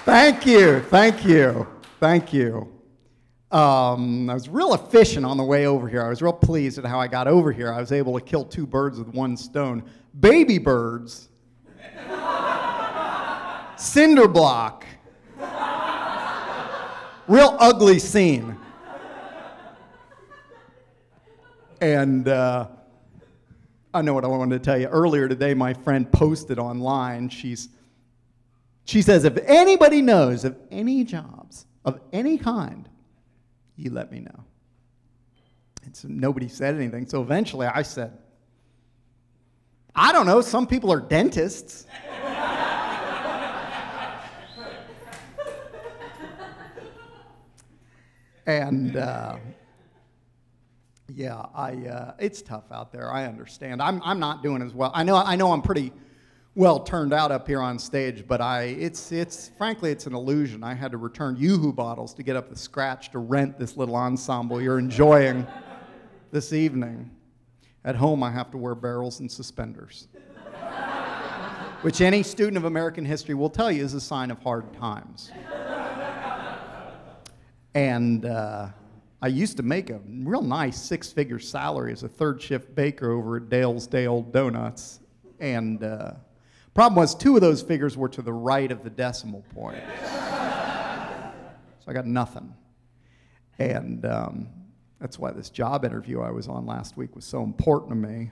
Thank you, thank you, thank you. I was real efficient on the way over here. I was real pleased at how I got over here. I was able to kill 2 birds with 1 stone. Baby birds, cinder block, real ugly scene. And I know what I wanted to tell you. Earlier today, my friend posted online, she says, if anybody knows of any jobs of any kind, you let me know. And so nobody said anything. So eventually I said, I don't know, some people are dentists. And yeah, it's tough out there. I understand. I'm not doing as well. I know I'm pretty well turned out up here on stage, but frankly, it's an illusion. I had to return Yoo-Hoo bottles to get up the scratch to rent this little ensemble you're enjoying this evening. At home, I have to wear barrels and suspenders, which any student of American history will tell you is a sign of hard times. And I used to make a real nice 6-figure salary as a 3rd shift baker over at Dale's Day Old Donuts. And problem was 2 of those figures were to the right of the decimal point. So I got nothing. And that's why this job interview I was on last week was so important to me.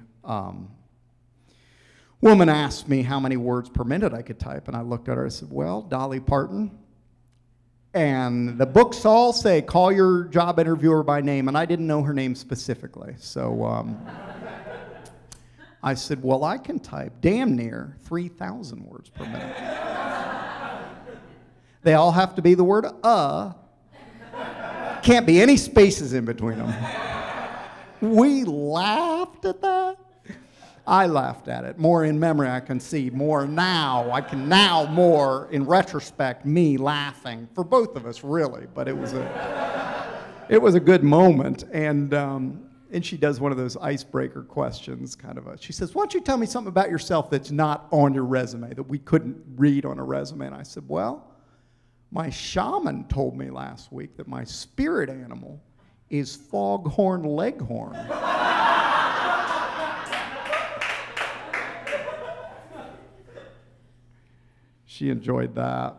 Woman asked me how many words per minute I could type, and I looked at her and I said, well, Dolly Parton. And the books all say, call your job interviewer by name, and I didn't know her name specifically. So I said, well, I can type damn near 3,000 words per minute. They all have to be the word Can't be any spaces in between them. We laughed at that. I laughed at it. More in memory, I can see. More now, I can now more, in retrospect, me laughing. For both of us, really. But it was a good moment. And she does one of those icebreaker questions, she says, why don't you tell me something about yourself that's not on your resume, that we couldn't read on a resume? And I said, well, my shaman told me last week that my spirit animal is foghorn leghorn. She enjoyed that.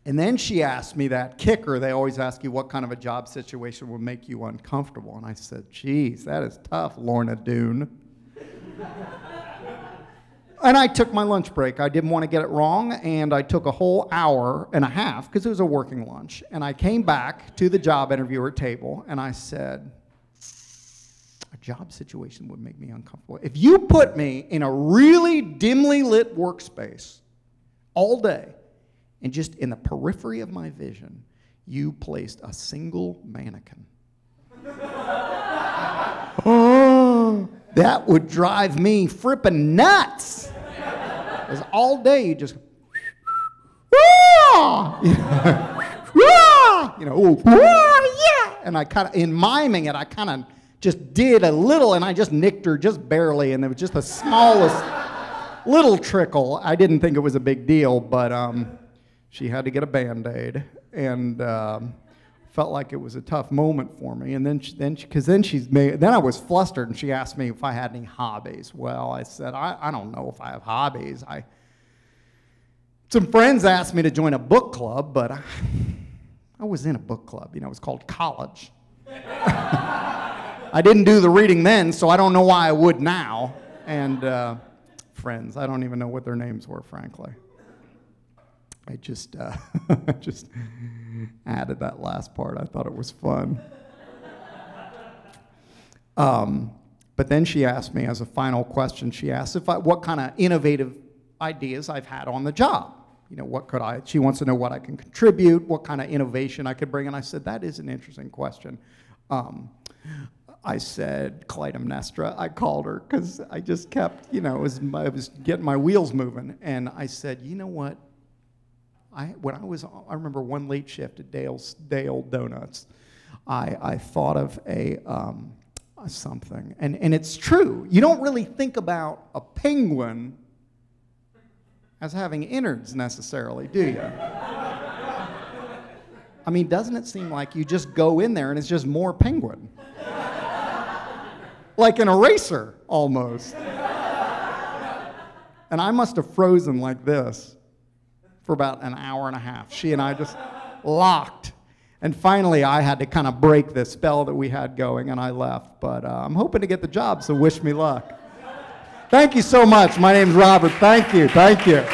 And then she asked me that kicker. They always ask you what kind of a job situation would make you uncomfortable. And I said, geez, that is tough, Lorna Doone. And I took my lunch break. I didn't want to get it wrong, and I took a whole hour and a half, because it was a working lunch. And I came back to the job interviewer table, and I said, a job situation would make me uncomfortable. If you put me in a really dimly lit workspace all day, and just in the periphery of my vision, you placed a single mannequin. Oh, that would drive me frippin' nuts. Because all day you just, yeah. And I kind of, in miming it, I kind of just did a little, and I just nicked her just barely, and it was just the smallest little trickle. I didn't think it was a big deal, but she had to get a Band-Aid, and felt like it was a tough moment for me. And then I was flustered, and she asked me if I had any hobbies. Well, I said, I don't know if I have hobbies. Some friends asked me to join a book club, but I was in a book club. You know, it was called college. I didn't do the reading then, so I don't know why I would now. And friends, I don't even know what their names were, frankly. I just just added that last part. I thought it was fun. But then she asked me, as a final question, she asked what kind of innovative ideas I've had on the job. You know, she wants to know what I can contribute, what kind of innovation I could bring. And I said, that is an interesting question. I said Clytemnestra. I called her because I just kept, I was getting my wheels moving. And I said, you know what? I remember one late shift at Dale's Day Old Donuts. I thought of something, and it's true. You don't really think about a penguin as having innards necessarily, do you? I mean, doesn't it seem like you just go in there and it's just more penguin? Like an eraser, almost. And I must have frozen like this for about an hour and a half. She and I just locked. And finally, I had to kind of break the spell that we had going, and I left. But I'm hoping to get the job, so wish me luck. Thank you so much. My name's Robert. Thank you. Thank you.